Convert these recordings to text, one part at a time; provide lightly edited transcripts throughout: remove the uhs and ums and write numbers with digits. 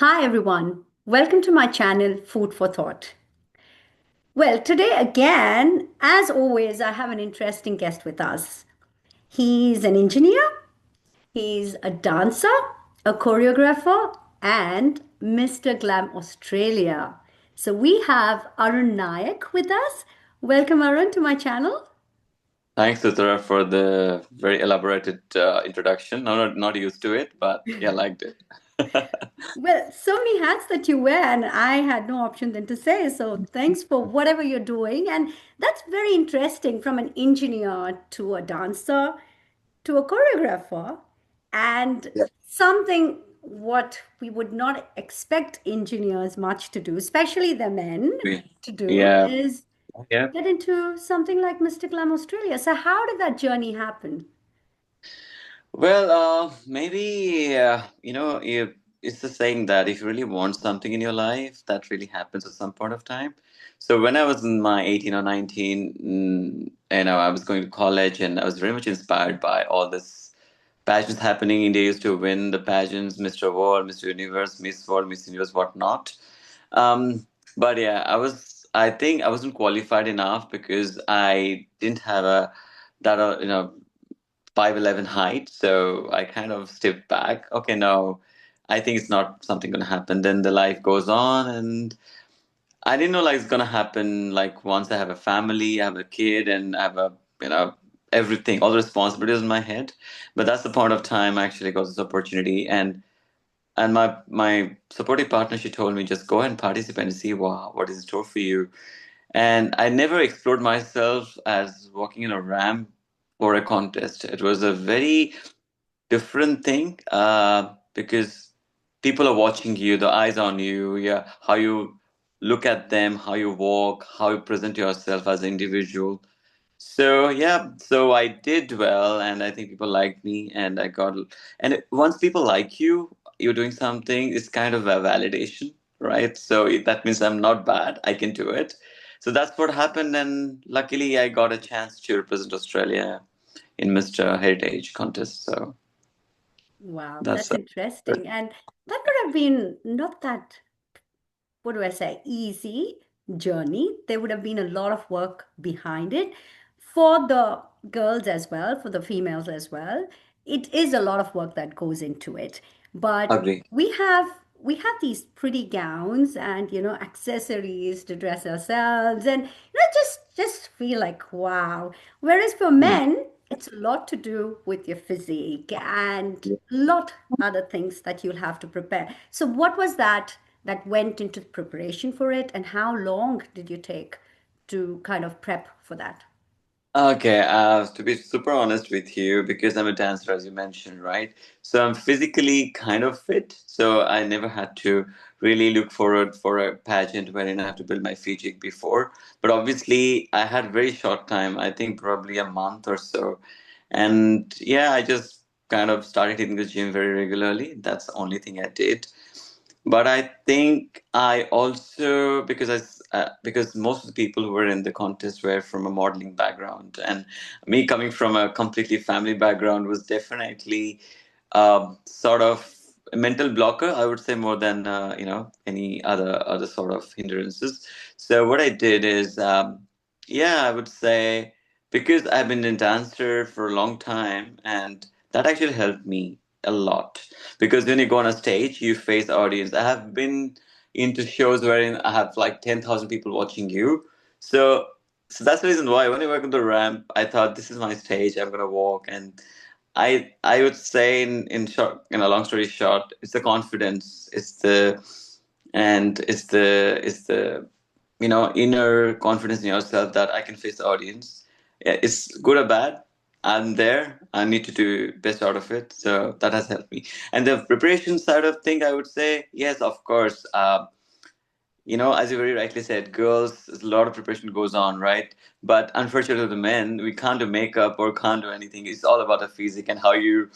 Hi everyone, welcome to my channel Food for Thought. Well, today again, as always, I have an interesting guest with us. He's an engineer, he's a dancer, a choreographer, and Mr. Glam Australia. So we have Arun Nayak with us. Welcome, Arun, to my channel. Thanks, Uttara, for the very elaborated introduction. I'm not used to it, but yeah, liked it. Well, so many hats that you wear, and I had no option than to say so. Thanks for whatever you're doing. And that's very interesting from an engineer to a dancer to a choreographer, and Yeah. something what we would not expect engineers much to do, especially the men, to do Yeah, is yeah. get into something like Mr. Glam Australia. So, how did that journey happen? Well, maybe it's the saying that if you really want something in your life, that really happens at some point of time. So when I was in my 18 or 19, I was going to college, and I was very much inspired by all this pageants happening. India used to win the pageants, Mr. World, Mr. Universe, Miss World, Miss Universe, whatnot. But yeah, I think I wasn't qualified enough because I didn't have a that 5'11" height, so I kind of stepped back. Okay, no, I think it's not something gonna happen. Then the life goes on, and I didn't know like it's gonna happen. Like once I have a family, I have a kid, and I have a you know everything, all the responsibilities in my head. But that's the point of time I actually got this opportunity, and my supportive partner, she told me just go and participate and see what is in store for you. And I never explored myself as walking in a ramp for a contest. It was a very different thing because people are watching you, the eyes on you, yeah, how you look at them, how you walk, how you present yourself as an individual. So yeah, so I did well, and I think people liked me, and I got. Once people like you, you're doing something. It's kind of a validation, right? So that means I'm not bad. I can do it. So that's what happened, and luckily I got a chance to represent Australia in Mr. Heritage contest. So Wow, that's that's interesting. And that would have been not that, what do I say, easy journey. There would have been a lot of work behind it for the girls as well, for the females as well. It is a lot of work that goes into it. But agree. we have these pretty gowns and accessories to dress ourselves and just feel like wow. Whereas for Mm. men, it's a lot to do with your physique and a lot other things that you'll have to prepare. So what was that went into preparation for it, and how long did you take to kind of prep for that? Okay, to be super honest with you, because I'm a dancer, as you mentioned, right? So I'm physically kind of fit, so I never had to really look forward for a pageant wherein I have to build my physique before. But obviously, I had very short time, I think probably a month or so. And yeah, I just kind of started hitting the gym very regularly. That's the only thing I did. But I think I also because most of the people who were in the contest were from a modeling background, and me coming from a completely family background was definitely sort of a mental blocker. I would say more than any other sort of hindrances. So what I did is, yeah, I would say because I've been a dancer for a long time, and that actually helped me a lot because when you go on a stage you face audience. I have been into shows wherein I have like 10,000 people watching you. So that's the reason why when I work on the ramp I thought this is my stage, I'm gonna walk. And I would say in short, long story short, it's the confidence, it's the inner confidence in yourself that I can face the audience. Yeah, it's good or bad. I'm there. I need to do best out of it. So that has helped me. And the preparation side of thing, I would say, yes, of course. As you very rightly said, girls, a lot of preparation goes on, right? But unfortunately, the men, we can't do makeup or can't do anything. It's all about the physique and how you,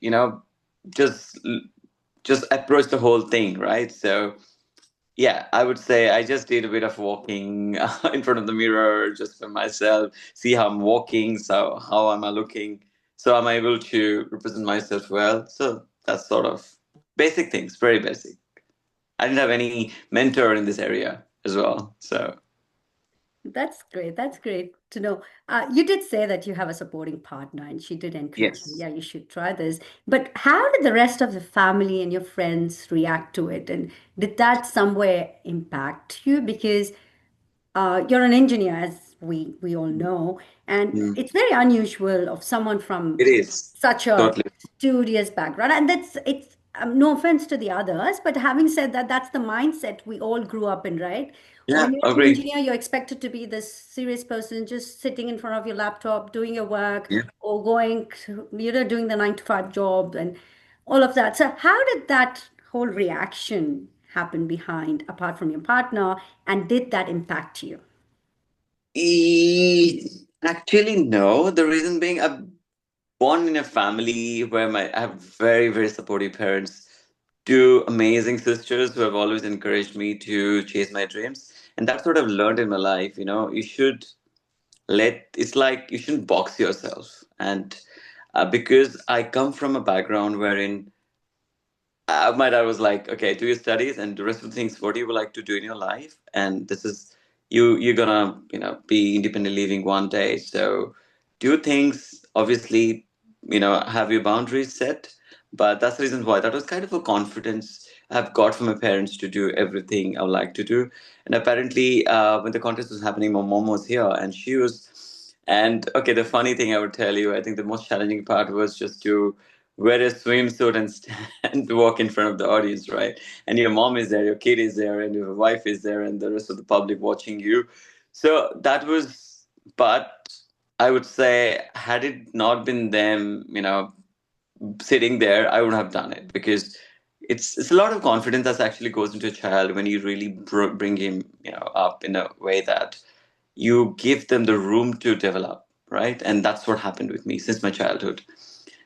you know, just just approach the whole thing, right? So yeah, I would say I just did a bit of walking in front of the mirror just for myself, see how I'm walking, so how am I looking, so I'm able to represent myself well. So that's sort of. Basic things, very basic. I didn't have any mentor in this area as well. So That's great. That's great to know. You did say that you have a supporting partner, and she did encourage you. yes. Yeah, you should try this. But how did the rest of the family and your friends react to it? And did that somewhere impact you? Because you're an engineer, as we all know, and Mm. it's very unusual of someone from It is such a totally. studious background. And that's it's no offense to the others, but having said that, that's the mindset we all grew up in, right? Yeah, When you're an agree. engineer, you're expected to be this serious person, just sitting in front of your laptop, doing your work, Yeah. or going to, doing the 9 to 5 job and all of that. So, how did that whole reaction happen behind, apart from your partner, and did that impact you? Actually, no. The reason being, I'm born in a family where I have very, very supportive parents, two amazing sisters who have always encouraged me to chase my dreams. And that's what I've learned in my life. You should it's like you shouldn't box yourself. And because I come from a background wherein my dad was like, okay, do your studies and the rest of the things, what do you would like to do in your life? And this is you're gonna, be independent living one day. So do things, obviously, have your boundaries set. But that's the reason why that was kind of a confidence I've got from my parents to do everything I would like to do. And apparently, when the contest was happening, my mom was here and and okay, the funny thing I would tell you, I think the most challenging part was just to wear a swimsuit and stand walk in front of the audience, right? And your mom is there, your kid is there, and your wife is there, and the rest of the public watching you. So that was, but I would say, had it not been them, sitting there, I would have done it because it's a lot of confidence that actually goes into a child when you really bring him, up in a way that you give them the room to develop, right? And that's what happened with me since my childhood.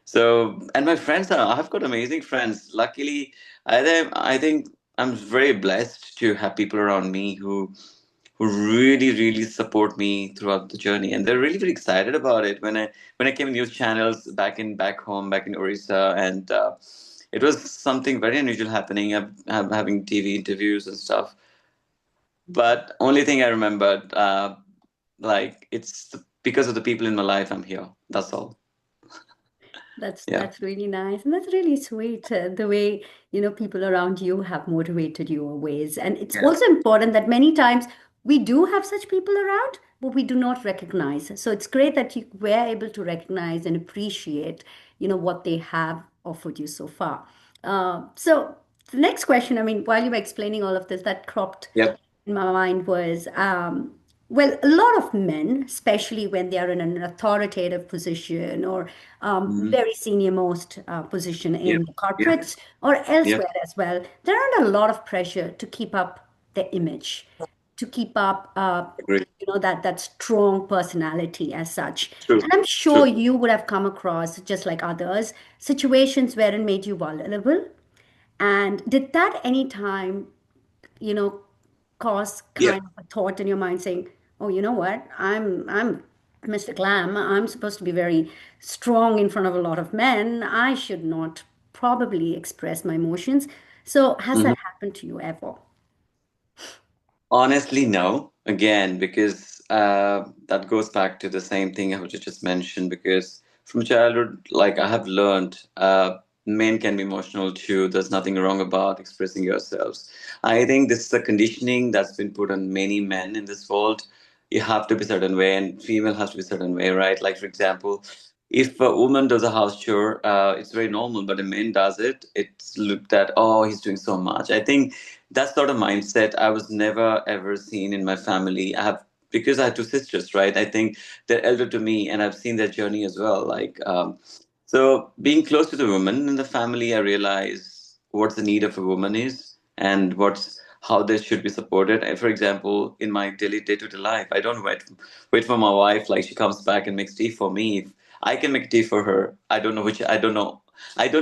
So, and my friends I've got amazing friends. Luckily, I think I'm very blessed to have people around me who really, really support me throughout the journey, and they're really, very excited about it. When I came in news channels back home, back in Orissa, and it was something very unusual happening. I'm having TV interviews and stuff. But only thing I remembered, like because of the people in my life, I'm here. That's all. Yeah. That's really nice, and that's really sweet. The way people around you have motivated you always, and it's Yeah. also important that many times we do have such people around, but we do not recognize. So it's great that you were able to recognize and appreciate, what they have offered you so far. So the next question, I mean, while you were explaining all of this, that cropped Yep. in my mind was well, a lot of men, especially when they are in an authoritative position or Hmm. very senior most position Yep. in the Yep. corporates or Yep. elsewhere as well, they're under a lot of pressure to keep up their image, to keep up Agree. that strong personality as such. True. And I'm sure True. you would have come across, just like others, situations wherein made you vulnerable. And did that any time you know, cause Yep. kind of a thought in your mind saying, "Oh, you know what? I'm Mr. Glam. I'm supposed to be very strong in front of a lot of men. I should not probably express my emotions." So, has Mhm. that happened to you ever? Honestly, no. Again, because that goes back to the same thing I just mentioned. Because from childhood, like I have learned, men can be emotional too. There's nothing wrong about expressing yourselves. I think this is a conditioning that's been put on many men in this world. You have to be certain way, and female has to be certain way, right? Like for example, if a woman does a house chore, it's very normal. But a man does it, it's looked at. Oh, he's doing so much. I think that sort of mindset I was never ever seen in my family. I have because I have two sisters, right? I think they're elder to me, and I've seen their journey as well. So being close to the woman in the family, I realize what the need of a woman is and what's how they should be supported. And for example, in my daily day-to-day life, I don't wait for my wife like she comes back and makes tea for me. If I can make tea for her, I don't know. The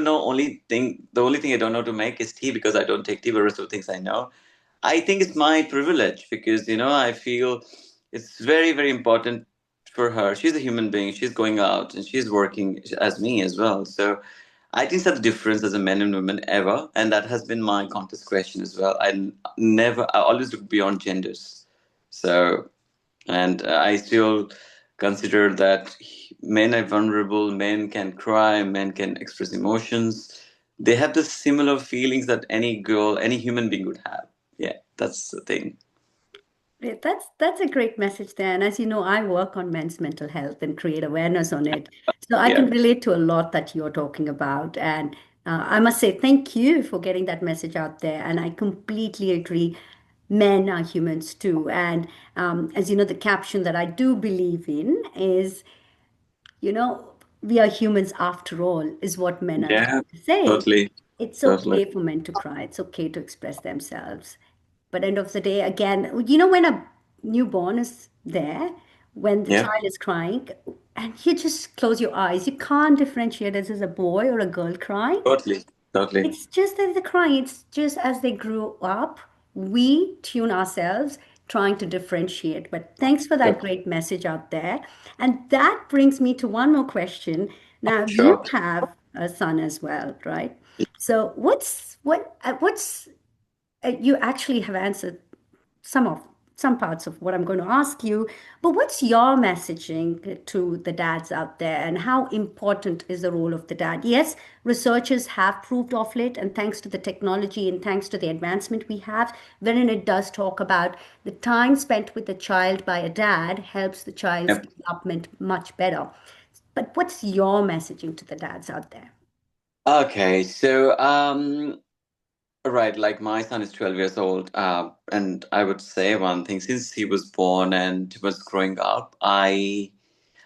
only thing I don't know to make is tea because I don't take tea. But the rest of the things I know. I think it's my privilege because I feel it's very, very important for her. She's a human being. She's going out and she's working as me as well. So I didn't see the difference as a men and women ever, and that has been my contest question as well. I always look beyond genders. So, and I still consider that men are vulnerable, men can cry, men can express emotions. They have the similar feelings that any girl, any human being would have. Yeah, that's the thing. Yeah, that's a great message there. And as you know, I work on men's mental health and create awareness on it. So I can Yeah, relate to a lot that you're talking about. And I must say thank you for getting that message out there. And I completely agree. Men are humans too. And as you know, the caption that I do believe in is, you know, we are humans after all, is what men are yeah, trying to say. totally, It's totally. okay for men to cry. It's okay to express themselves. But end of the day, again, when a newborn is there, when the Yeah, child is crying, and you just close your eyes, you can't differentiate this is a boy or a girl crying. totally, totally. It's just that they're crying. It's just as they grew up, we tune ourselves trying to differentiate. But thanks for that great message out there. And that brings me to one more question. Now, you Sure. have a son as well, right? So what's you actually have answered some of some parts of what I'm going to ask you, but what's your messaging to the dads out there and how important is the role of the dad? Yes, researchers have proved of late, and thanks to the technology and thanks to the advancement we have, wherein it does talk about the time spent with the child by a dad helps the child's Yep. development much better. But what's your messaging to the dads out there? Okay, so right, like my son is 12 years old, and I would say one thing, since he was born and was growing up, I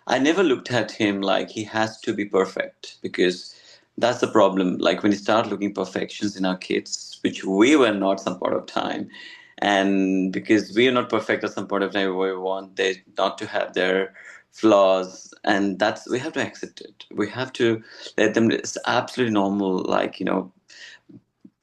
never looked at him like he has to be perfect because that's the problem. Like when you start looking perfections in our kids, which we were not some part of time, and because we are not perfect at some point of time, we want they not to have their flaws, and that's we have to accept it. We have to let them. It's absolutely normal. Like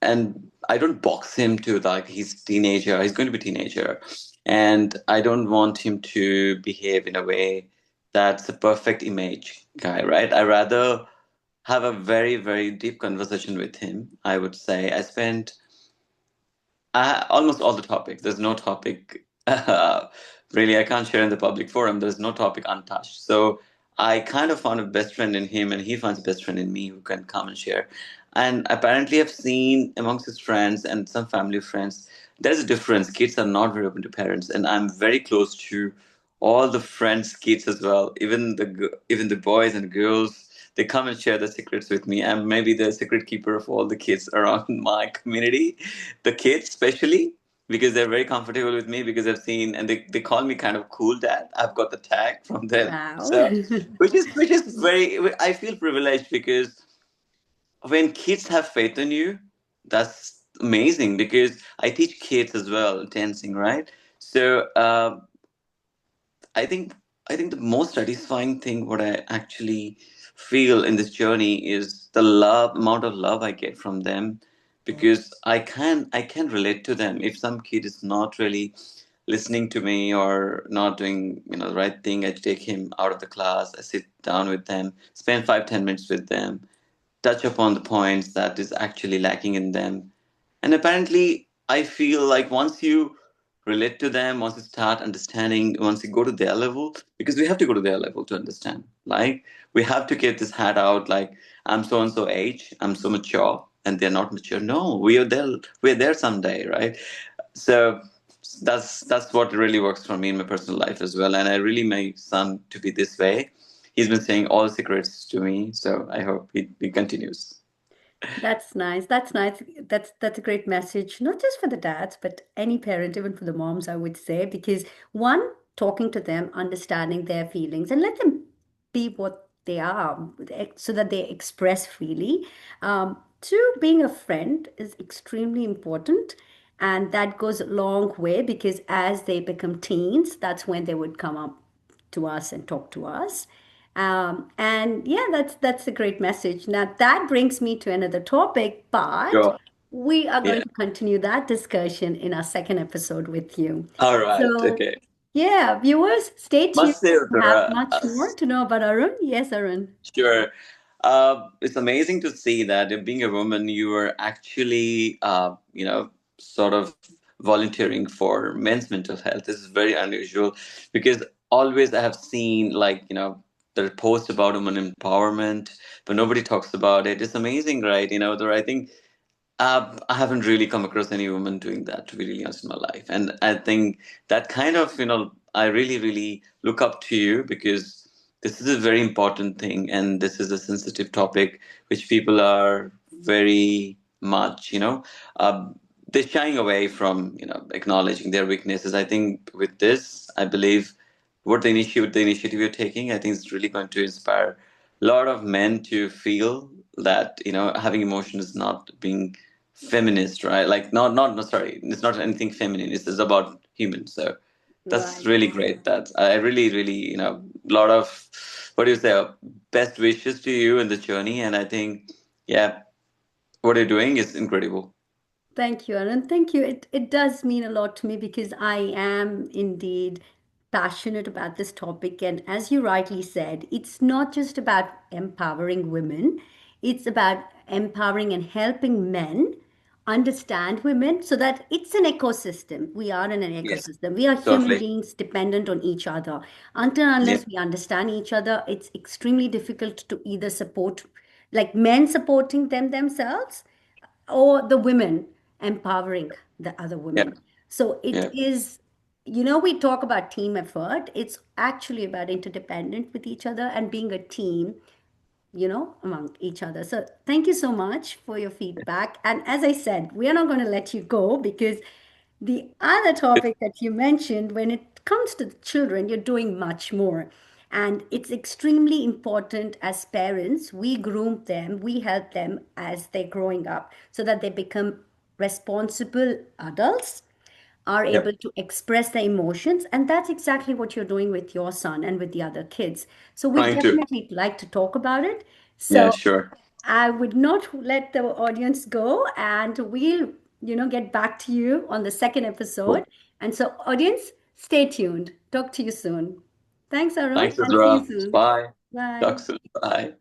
and I don't box him to like he's teenager. He's going to be teenager, and I don't want him to behave in a way that's a perfect image guy, right? I rather have a very very deep conversation with him. I would say I spent almost all the topics. There's no topic really I can't share in the public forum. There's no topic untouched. So I kind of found a best friend in him, and he finds a best friend in me who can come and share. And apparently, I've seen amongst his friends and some family friends, there's a difference. Kids are not very open to parents, and I'm very close to all the friends' kids as well. Even the boys and girls, they come and share their secrets with me. I'm maybe the secret keeper of all the kids around my community, the kids especially because they're very comfortable with me because I've seen and they call me kind of cool dad. I've got the tag from them. Wow. So which is very I feel privileged because when kids have faith in you, that's amazing because I teach kids as well dancing, right? So I think I think the most satisfying thing what I actually feel in this journey is the love amount of love I get from them because I can relate to them. If some kid is not really listening to me or not doing the right thing, I take him out of the class. I sit down with them, spend 5-10 minutes with them, touch upon the points that is actually lacking in them. And apparently, I feel like once you relate to them, once you start understanding, once you go to their level, because we have to go to their level to understand. Like, we have to get this hat out, like, I'm so and so age, I'm so mature, and they're not mature. No, we're there someday, right? So that's what really works for me in my personal life as well. And I really my son to be this way. He's been saying all secrets to me, so I hope he continues. That's nice. That's nice. That's a great message, not just for the dads, but any parent, even for the moms, I would say, because one, talking to them, understanding their feelings, and let them be what they are, so that they express freely. Two, being a friend is extremely important, and that goes a long way because as they become teens, that's when they would come up to us and talk to us. And yeah, that's a great message. Now that brings me to another topic, but Sure. we are Yeah. going to continue that discussion in our second episode with you. All right. So Okay. yeah, viewers, stay tuned. Must say, We have much more to know about Arun. Yes, Arun. sure. It's amazing to see that being a woman, you are actually, sort of volunteering for men's mental health. This is very unusual because always I have seen, like, there are posts about women empowerment, but nobody talks about it. It's amazing, right? There, I think I haven't really come across any woman doing that, to be really honest, in my life. And I think that kind of, I really, really look up to you because this is a very important thing and this is a sensitive topic which people are very much, they're shying away from, acknowledging their weaknesses. I think with this, I believe the initiative you're taking, I think it's really going to inspire a lot of men to feel that, having emotion is not being feminist, right? Like not sorry, it's not anything feminine. It's about humans. So that's Right. really great. That I really, really, a lot of what do you say? Best wishes to you in the journey, and I think, yeah, what you're doing is incredible. Thank you, Arun. Thank you. It does mean a lot to me because I am indeed passionate about this topic. And as you rightly said, it's not just about empowering women, it's about empowering and helping men understand women so that it's an ecosystem. We are in an Yes, ecosystem. We are human totally. beings dependent on each other. Until and Yeah, unless we understand each other, it's extremely difficult to either support, like men supporting themselves or the women empowering the other yeah, women. So it yeah. is, we talk about team effort. It's actually about interdependent with each other and being a team, among each other. So thank you so much for your feedback. And as I said, we are not going to let you go because the other topic that you mentioned, when it comes to the children, you're doing much more. And it's extremely important as parents, we groom them, we help them as they're growing up so that they become responsible adults, are able Yep. to express their emotions. And that's exactly what you're doing with your son and with the other kids. So we Trying to. definitely like to talk about it. Yeah, So sure. I would not let the audience go, and we'll, get back to you on the second episode. Cool. And so, audience, stay tuned. Talk to you soon. Thanks, Arun, Thanks, and see you Azra. soon. Bye. Talk Bye. soon. Bye.